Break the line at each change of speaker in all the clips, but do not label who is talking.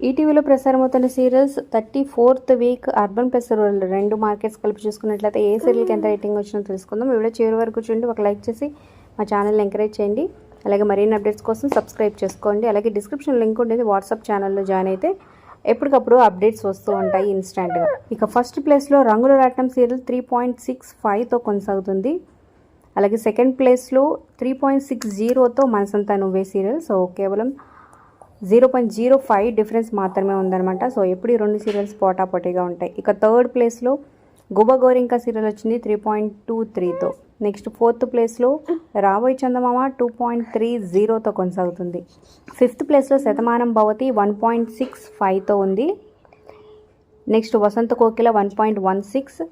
ఈటీవీలో ప్రసారమవుతున్న serials 34th week urban plus rural రెండు మార్కెట్స్ కలిపి చూసుకున్నట్లయితే ఏ సీరియల్కి ఎంత రేటింగ్ వచ్చిందో తెలుసుకుందాం. వీడియో చివరి వరకు చూడండి, ఒక లైక్ చేసి మా ఛానల్ని ఎంకరేజ్ చేయండి. అలాగే మరిన్ని అప్డేట్స్ కోసం సబ్స్క్రైబ్ చేసుకోండి. అలాగే డిస్క్రిప్షన్ లింక్ ఉండేది, వాట్సాప్ ఛానల్లో జాయిన్ అయితే ఎప్పటికప్పుడు అప్డేట్స్ వస్తూ ఉంటాయి ఇన్స్టెంట్గా. ఇక ఫస్ట్ ప్లేస్లో రంగుల రాట్నం సీరియల్ 3.65తో కొనసాగుతుంది. అలాగే సెకండ్ ప్లేస్లో 3.60తో మనసంతా నువ్వే సీరియల్. సో కేవలం 0.05 డిఫరెన్స్ మాత్రమే ఉందన్నమాట. సో ఎప్పుడు ఈ రెండు సీరియల్స్ పోటాపోటీగా ఉంటాయి. ఇక థర్డ్ ప్లేస్లో గుబ గోరింక సీరియల్ వచ్చింది 3.23తో. నెక్స్ట్ ఫోర్త్ ప్లేస్లో రాబోయ్ చందమామ 2.30తో కొనసాగుతుంది. ఫిఫ్త్ ప్లేస్లో శతమానం భవతి 1.65తో ఉంది. నెక్స్ట్ వసంత కోకిల 1.16,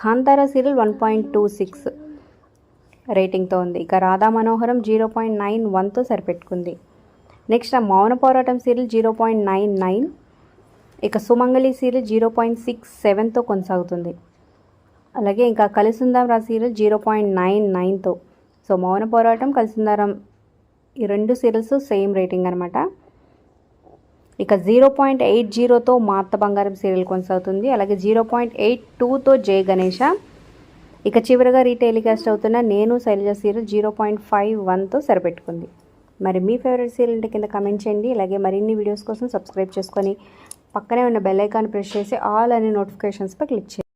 కాంతారా సీరియల్ 1.26 రేటింగ్తో ఉంది. ఇక రాధా మనోహరం 0.91తో సరిపెట్టుకుంది. నెక్స్ట్ మౌన పోరాటం సీరియల్ 0.99. ఇక సుమంగళి సీరియల్ 0.67తో కొనసాగుతుంది. అలాగే ఇంకా కలిసుందాం రా సీరియల్ 0.99తో. సో మౌన పోరాటం, కలిసుందారం ఈ రెండు సీరియల్స్ సేమ్ రేటింగ్ అనమాట. ఇక 0.80తో మార్త బంగారం సీరియల్ కొనసాగుతుంది. అలాగే 0.82తో జయ గణేష. ఇక చివరిగా రీటెలికాస్ట్ అవుతున్న నేను శైలజ సీరియల్ 0.51తో సరిపెట్టుకుంది. మరి మీ ఫేవరెట్ సీరియల్ అంటే కింద కమెంట్ చేయండి. అలాగే మరిన్ని వీడియోస్ కోసం సబ్స్క్రైబ్ చేసుకొని పక్కనే ఉన్న బెల్ ఐకాన్ ప్రెస్ చేసి ఆల్ అనే నోటిఫికేషన్స్పై క్లిక్ చేయండి.